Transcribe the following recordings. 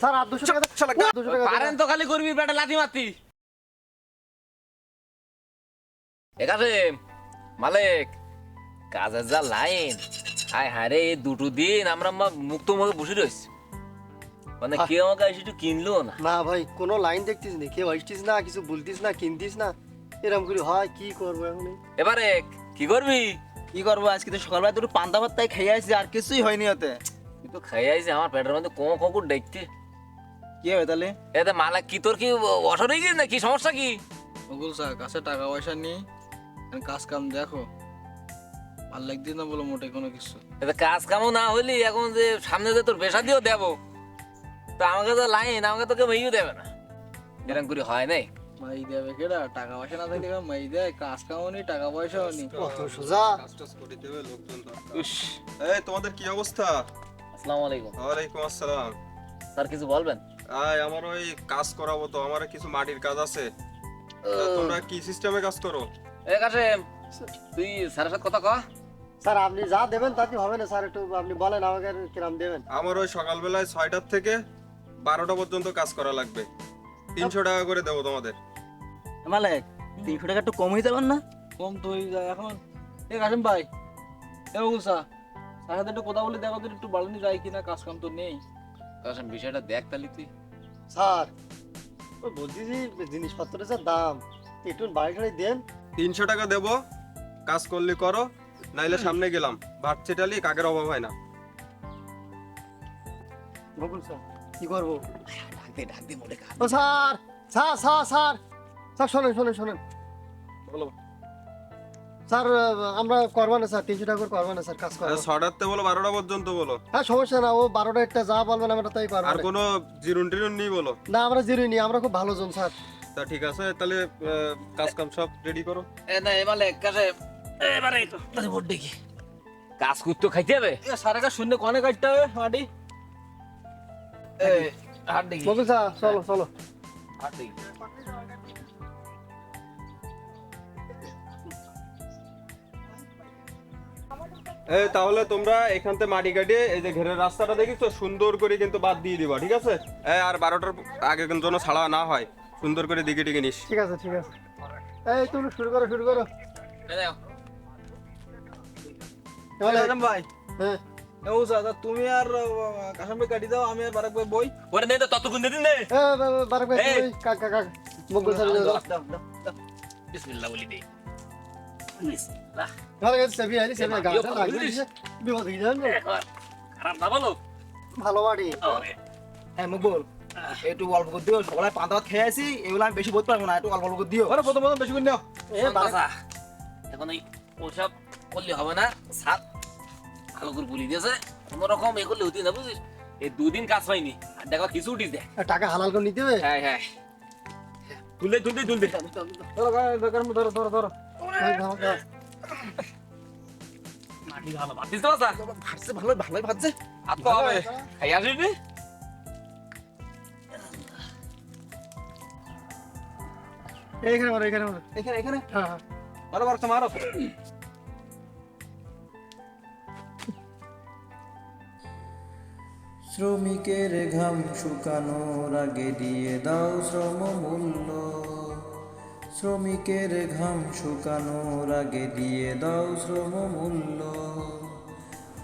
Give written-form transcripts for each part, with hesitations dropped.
Sir আর 200 টাকা শালা 200 টাকা পারেন তো খালি করবি বেটা লাথি মারতি একাছে মালিক কাজের যা লাইন হায় হারে এই দুটো দিন আমরা মুক্ত মুখে বসে রয়েছি মানে কেউ আমাকে এসে একটু কিনলো না না ভাই কোনো লাইন দেখতিস না কেউ আসতিস না কিছু বলতিস না কিনতিস না এরকম করে হয় কি করবো এখন এবারে কি করবি কি করবো আজকে তো সকালবেলা দুটো পান্তা ভাত তাই খেয়ে আসছি আর কিছুই হয়নি ওতে তুই তো খাই আইছি আমার পেটের মধ্যে কোঁ কোঁ দেখতে কি হবে তাহলে এতে মালিক কি তোর কি অসর হয়ে গেছে না কি সমস্যা কি ওগুল স্যার কাছে টাকা পয়সা নেই কাজ কাম দেখো ভাল লাগছে না বলো মোটে কোনো কিছু এতে কাজ কামও না হইলি এখন যে সামনে যে তোর পেশা দিয়েও দেবো তো আমাকে তো লাইন আমাকে তোকে মেয়েও দেবে না এরকম করে হয় নাই মাই দেবে কেডা টাকা পয়সা না থাকলে মাই দেয় কাজ কামও নেই টাকা পয়সাও নেই কত সোজা কাজটাজ করে দেবে লোকজন দরকার। উস এই তোমাদের কি অবস্থা? আসসালামু আলাইকুম ওয়ালাইকুম আসসালাম। স্যার কিছু বলবেন আমার ওই কাজ করাবো তো, আমার কিছু মাটির কাজ আছে। তা তোমরা কি সিস্টেমে কাজ করো? এ কাশেম তুই স্যারের সাথে কথা কয় স্যার আপনি যা দেবেন তাতে হবে না স্যার একটু আপনি বলেন আমাকে কিরাম দেবেন আমার ওই সকালবেলায় 6টার থেকে 12টা পর্যন্ত কাজ করা লাগবে। 300 টাকা করে দেবো তোমাদের। মালিক 300 টাকা একটু কম হয়ে যাবেন না কম তো হয়ে যায় এখন এ কাশিম ভাই এ ওগুল স্যার স্যার সাথে একটু কথা বলে দেখো তো একটু বাড়ানো যায় কিনা কাজ কাম তো নেই কাশেম বিষয়টা দেখ তাহলে তুই স্যার ওই বলতেছি জিনিসপত্রের যা দাম একটু বাড়ি ঠাড়ি দেন 300 টাকা দেবো, কাজ করলে করো, নাইলে সামনে গেলাম। ভাত চেটালি কাকের অভাব হয় না। বকুল স্যার কি করবো ডাক দে মোড়ে ও sir sir sir sir sir শোনেন শোনেন শোনেন বলো স্যার আমরা করবো না স্যার 300 টাকা করে করবো না স্যার কাজ করবো 6টাতে বলো, 12টা পর্যন্ত বলো। হ্যাঁ সমস্যা না ও 12টা একটা যা বলবেন আমরা তাই আর করবো কোনো জিরুন টিরুন নেই বলো। না আমরা জিরোই নি আমরা খুব ভালো জন স্যার তা ঠিক আছে, তাহলে কাজ কাম সব রেডি করো। এ না এ মালিক কাশেম এবারে তো তাহলে ভোট দেখি কাজ করতে খাইতে হবে এ স্যার একা শূন্য কনে কাটতে হবে মাটি এ হাট দেখি বকুল স্যার চলো চলো হাট দেখি এই তাহলে তোমরা এখান থেকে মাটি কাটিয়ে এই যে ঘেরের রাস্তাটা দেখিস সুন্দর করে কিন্তু বাদ দিয়ে দিবা, ঠিক আছে? আর 12টার আগে কিন্তু যেন ছাড়া না হয়, সুন্দর করে দিকে টিকে নিস। ঠিক আছে ঠিক আছে এই তুমি শুরু করো শুরু করো এ নাও তাহলে কাশিম ভাই হ্যাঁ এ ও স্যার তা তুমি আর কাশিম ভাই কাটি দাও আমি আর বারাক ভাই বই ওরে নেই তো ততক্ষণ দিন নে বারক ভাই এই। তুমি কাক কাক কাক বকুল স্যার বিসমিল্লাহ বলি দে বিসমিল্লাহ ভালো গেছে সেবি আইলি সেবি এ, গাছ মা, লাগবে বুঝলিস? বিপদ হয়ে যাবে খারাপ না বলো ভালো বাড়ি ওরে হ্যাঁ মকবুল একটু অল্প করে দিও সকালে পান্তা ভাত খেয়ে আসি এগুলো আমি বেশি বলতে পারবো না একটু অল্প অল্প করে দিও আরে প্রথম প্রথম বেশি করে নাও এ বারক বাসা এখন এই ওসব করলে হবে না সাত ভালো করে বলি দিয়েছে কোনোরকম এ করলে হতি না বুঝিস এই দুদিন কাজ হয়নি আর দেখো কিছু উঠিস দে টাকা হালাল করে নিতে হবে হ্যাঁ হ্যাঁ তুললে তুললে তুললে ধরো দরকার ধরো ধরো ধরো মাটি ভালো ভাতিস তো বাসা ভাবছে ভালো ভালোই ভাবছে আর তো হবে খাই আসিস নি এইখানে মারো এইখানে মারো এখানে এখানে হ্যাঁ হ্যাঁ মারো মারো মারো শ্রমিকের ঘাম শুকানোর আগে দিয়ে দাও শ্রম মূল্য, শ্রমিকের ঘাম শুকানোর আগে দিয়ে দাও শ্রম মূল্য।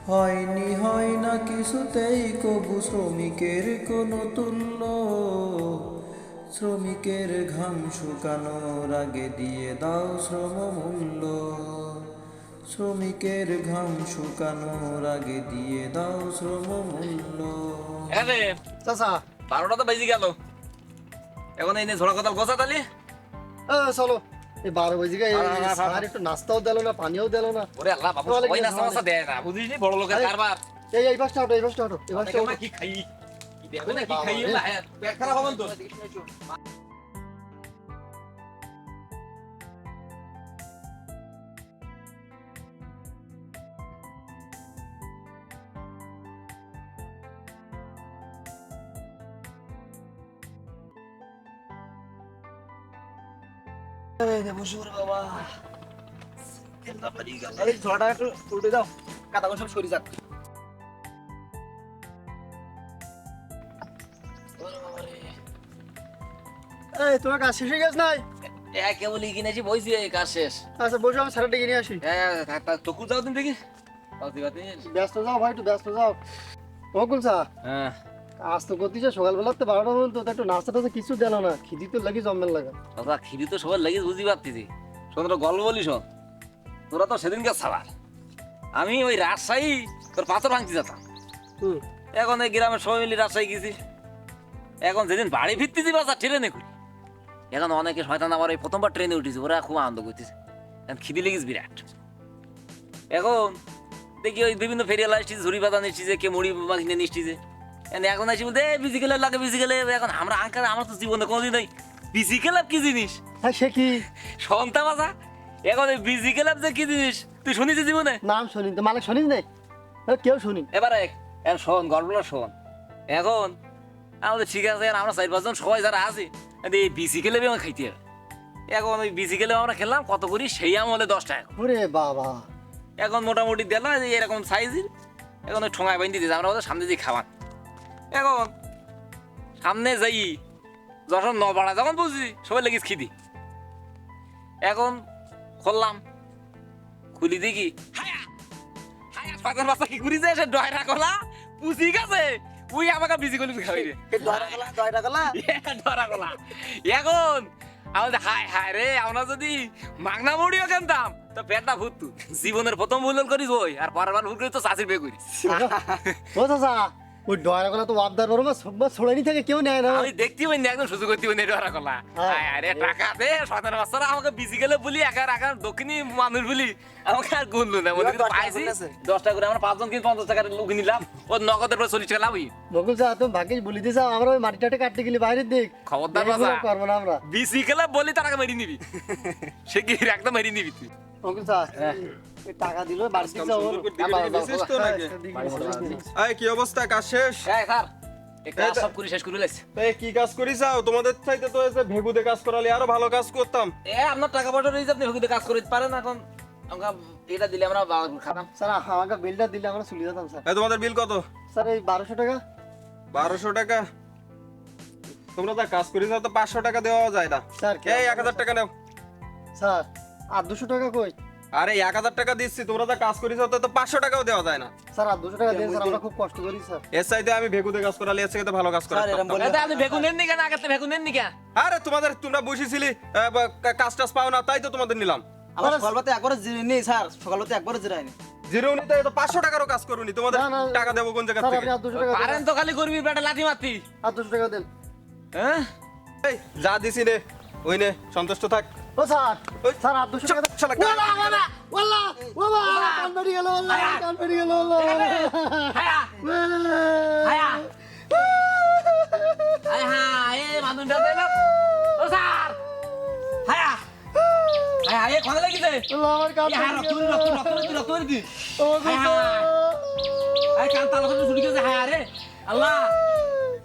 হয়নি হয় না কিছুতেই কবু শ্রমিকের কোনো তুল্য, শ্রমিকের ঘাম শুকানোর আগে দিয়ে দাও শ্রম মূল্য, শ্রমিকের ঘাম শুকানোর আগে দিয়ে দাও শ্রম মূল্য। এখানে চাচা 12টা তো বেজে গেল এখন এই নে ঝোড়া কথা গোছা তালি চলো এই 12 বাজে গিয়ে স্যার একটু নাস্তাও দিলো না পানিও দিলো না ওরে আল্লাহ বাবু ওয়ালাইকুম সবাই নাস্তা আসসালাম। মাস্তা দেয় না বুঝিস নি বড় লোকের আরে, কারবার এই পাশটা হটো এই পাশটা হটো এই পাশটা আমরা কি খাই কি দেখো না কি খাই না পেট খারাপ হবেন তো এই ঝোলাটা একটু উল্টে দাও কাদাগুলো সব সরি যাক এই তোমার কাজ শেষ হয়ে গেছে নাই? কেবল কিনেছি বইছি এই কাজ শেষ। আচ্ছা বসে আমি স্যারটা কিনে আসি। তকুর যাও তুমি দেখি ব্যস্ত যাও ভাই, একটু ব্যস্ত যাও। ও কুলসা, হ্যাঁ আজ তো করতেছে সকালবেলা তো 12টা পর্যন্ত, তো একটু নাস্তা টাস্তা কিছু দেন না, খিদি তো লাগি জম্মের লাগা। দাদা খিদি তো সবার লেগে বুঝতে পারতেছি। শোন তোরা গল্প বলি শোন, তোরা তো সেদিনকে সাবার আমি ওই রাজশাহী তোর পাথর ভাঙতে যেতাম। হুম। এখন এই গ্রামের সবাই মিলে রাজশাহী গেছি। এখন যেদিন বাড়ি ফিরতেছি বাসা ট্রেনে করি, এখন অনেকে শয়তান আমার এই প্রথমবার ট্রেনে উঠেছে, ওরা খুব আনন্দ করতেছে। এখন খিদি লেগেছে বিরাট। এখন দেখি ওই বিভিন্ন ফেরিয়াল আসছে, ঝুড়ি পাতা নিচ্ছে, কে মুড়ি মাখিয়ে নিচ্ছে। এখন আসি বলতে বিসিকেল লাগে, বিসিকেল। এখন আমরা আঙ্কার আমার তো জীবনে কোনোদিন নাই বিসিকেল কি জিনিস হ্যাঁ সে কি সন্তা বাসা। এখন এই বিসিকেল যে কি জিনিস তুই শুনিস জীবনে? নাম শুনি তো, মালিক শুনিস নাই? কেউ শুনি। এবারে শোন গল্পটা শোন। এখন আমাদের ঠিক আছে, আমরা 4-5 জন সবাই যারা আছি এই বিসিকেলে আমার খাইতে হবে। এখন ওই বিসিকেলে আমরা খেলাম কত করি, সেই আমলে 10 টাকা। ওরে বাবা, এখন মোটামুটি দিলাম এরকম সাইজের। এখন ওই ঠোঙায় বাইন্ধে দিয়েছে, আমরা ওদের সামনে দিয়ে খাওয়ান। এখন সামনে যাই যখন নবাড়া যখন বুঝছি সবাই লেগেছে খিদি। এখন খুললাম, খুলি দেখি হায়া হায়া পাগল বাচ্চা কি করি যায়, সে ডয়রা কলা পুষি গেছে। ওই আমাকে বিজি করলি খাবি রে দয়টা গলা ডরা কলা। এখন আমাদের হায় হায় রে, আমরা যদি মাগনা মুড়িও কিনতাম তো পেটটা ভুতু। জীবনের প্রথম ভুল করিস ওই, আর পরের বার ভুল করিস তো চাষির বে করিস। ও চাচা, ওই ডয়রা গলা তো আবদার বড় সব ছড়ানি থাকে, কেউ নেয় না। আমি দেখতে পাই না, একদম সুযোগ করতে পাই না ডরা কলা। হায় হায় রে, টাকা দে 17 বছর আমাকে বিজি গেলে বলি একার একার দক্ষিণী মানুষ বলি আমাকে আর গুনলো না। মনে কিন্তু পাইছি 10 টাকা করে আমরা 5 জন কিন্তু 50 টাকার লোক নিলাম, ও নগদের পর 40 টাকা লাভই। বকুল চা তুমি ভাগ্যিস বলি দিয়েছ, আমরা ওই মাটি টাটে কাটতে গেলে বাইরের দিক খবরদার এগুলো বাবা, করবো না আমরা। বিসি খেলা বলি তার আগে মেরে নিবি, সে কি একদম মেরে নিবি তুই। বকুল চা এই টাকা দিল বাড়ি দিক যাও। সুন্দর করে দিকে দিকে নিছিস তো নাকি? এই কি অবস্থা, কাজ শেষ? এই স্যার এই কাজ সব করে শেষ করে লাইছে। এই কি কাজ করি যাও? তোমাদের চাইতে তো এসে ভেগুতে কাজ করালে আরো ভালো কাজ করতাম। আপনার টাকা পয়সা রয়েছে, আপনি হুকিতে কাজ করতে পারেন। এখন আমরা এটা দিলে আমরা খাতাম। স্যার আমাকে বিলটা দিলে আমরা চলে যেতাম স্যার। এই তোমাদের বিল কত? স্যার এই 1200 টাকা। 1200 টাকা? তোমরা যা কাজ করি যাও তো 500 টাকা দেওয়া যায় না। স্যার এই 1000 টাকা নাও। স্যার আর 200 টাকা কই? আরে 1000 টাকা দিচ্ছি, তোমরা যা কাজ করি যাও তো 500 টাকাও দেওয়া যায় না। স্যার আর 200 টাকা দেন স্যার, আমরা খুব কষ্ট করি স্যার। এর চাইতে আমি ভেগুতে কাজ করালে এর চাইতে ভালো কাজ করা। এটা আপনি বেগুন নেন নি কেন? আগে তো বেগুন নেন নি কেন? আরে তোমরা বসেছিলি কাজ টাজ পাও না, তাই তো তোমাদের নিলাম। আমার সকালবেলাতে একবারে জিরাইনি স্যার, সকালবেলাতে একবারে জিরাইনি। জিরোনি তাই তো 500 টাকারও কাজ করুনি, তোমাদের না, না, টাকা দেবো কোন জায়গা স্যার থেকে? আপনি আর 200 টাকা দেন। পারেন তো খালি করবি বেটা লাথি মারতি। আর 200 টাকা দেন। হ্যাঁ এই যা দিছি রে, ওই নে, সন্তুষ্ট থাক। ও স্যার, ওই, স্যার আর 200 টাকা দেন। শালা ওয়ালা ওয়ালা ওয়ালা ওয়ালা কান বেরিয়ে গেল, ওয়ালা কান বেরিয়ে গেল, ওয়ালা হায়া হায়া হায় হায় এ মানুষটা দেন। ও স্যার হায়া হায় হায় কোন লাগিছে? ওয়ালা আমার কান হায় বেরিয়ে রক্ত গেল। রক্ত রক্ত দি। ও স্যার হায় কান তালা করে ছুটি গেছে। হায় রে আল্লাহ,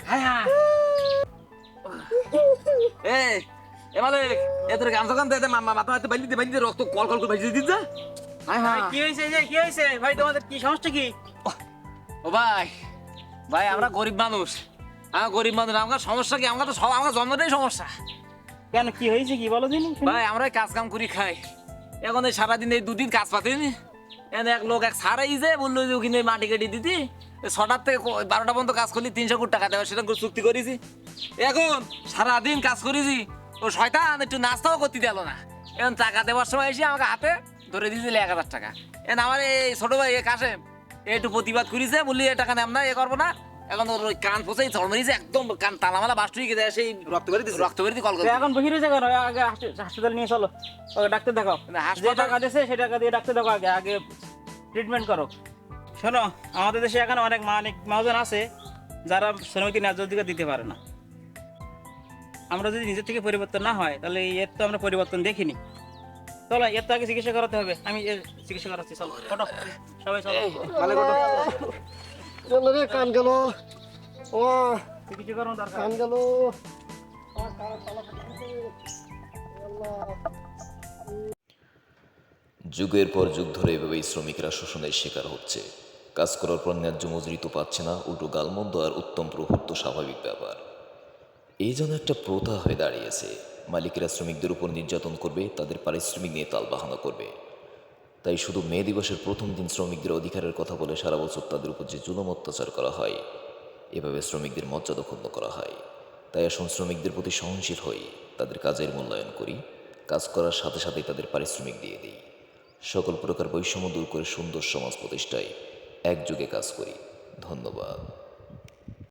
হায় হায়। এই এ মালিক, এ তোর গামছা কান দে, মাথা মাথা বাইলি দে, রক্ত কল কল করে বাইলি দিতে। হায় হায় কি হয়েছে যে কি হয়েছে ভাই, তোমাদের কি সমস্যা কি? ও ভাই ভাই আমরা গরিব মানুষ, আমার সমস্যা কি? আমরা তো সব আমার জন্মটাই সমস্যা কেন কি হয়েছে কি বলো দিন? ভাই। আমরা কাজ কাম করি খাই, এখন এই সারাদিন এই 2 দিন কাজ পাতেনি। এনে এক লোক এক সারাই যে বললো যে ওখানে মাটি কেটে দিতি, 6টা থেকে 12টা পর্যন্ত কাজ করলি 300 কোটি টাকা দেবে, সেটা চুক্তি করেছি। এখন সারাদিন কাজ করেছি, ও শয়তান একটু নাস্তাও করতে দিল না। এখন টাকা দেওয়ার সময় এসে আমাকে হাতে ধরে দিয়েছিল 1000 টাকা। এখন আমার এই ছোট ভাই কাশেম একটু প্রতিবাদ করেছে, বললি এ টাকা নেম না, এ করবো না। এখন ওর ওই কান পোষাই চড় মেরেছে, একদম কান তালামালা বাস্ট হয়ে গেছে, সেই রক্ত বেরিয়ে কল করে। এখন বসে রয়েছে কেন? আগে হাসপাতাল নিয়ে চলো, ওকে ডাক্তার দেখাও। যে হাসপাতাল টাকা দিয়েছে সেই টাকা দিয়ে ডাক্তার দেখাও, আগে আগে ট্রিটমেন্ট করো। শোনো, আমাদের দেশে এখন অনেক মহাজন আছে যারা শ্রমিকের ন্যায্য অধিকার দিতে পারে না। আমরা যদি নিজের থেকে পরিবর্তন না হয় তাহলে এর তো আমরা পরিবর্তন দেখিনি। চলো, এর তো আগে চিকিৎসা করাতে হবে। আমি এর চিকিৎসা করাচ্ছি, চলো ওঠো সবাই, চলো ভালো ওঠো। চল রে, কান গেল, ও চিকিৎসা করানো দরকার। কান গেল, আমার কান তালা ফাটিছে। আল্লাহ, যুগের পর যুগ ধরে এভাবেই শ্রমিকরা শোষণের শিকার হচ্ছে। কাজ করার পর ন্যায্য মজুরি তো পাচ্ছে না, উল্টো গালমন্দ আর উত্তম প্রভুত্ব স্বাভাবিক ব্যাপার। এই যেন একটা প্রথা হয়ে দাঁড়িয়েছে। মালিকেরা শ্রমিকদের উপর নির্যাতন করবে, তাদের পারিশ্রমিক নিয়ে তালবাহানা করবে। তাই শুধু মে দিবসের প্রথম দিন শ্রমিকদের অধিকারের কথা বলে সারা বছর তাদের উপর যে জুলুম অত্যাচার করা হয়, এভাবে শ্রমিকদের মর্যাদা ক্ষুণ্ণ করা হয়। তাই আসুন শ্রমিকদের প্রতি সহনশীল হই, তাদের কাজের মূল্যায়ন করি, কাজ করার সাথে সাথেই তাদের পারিশ্রমিক দিয়ে দিই। সকল প্রকার বৈষম্য দূর করে সুন্দর সমাজ প্রতিষ্ঠায় একযোগে কাজ করি। ধন্যবাদ।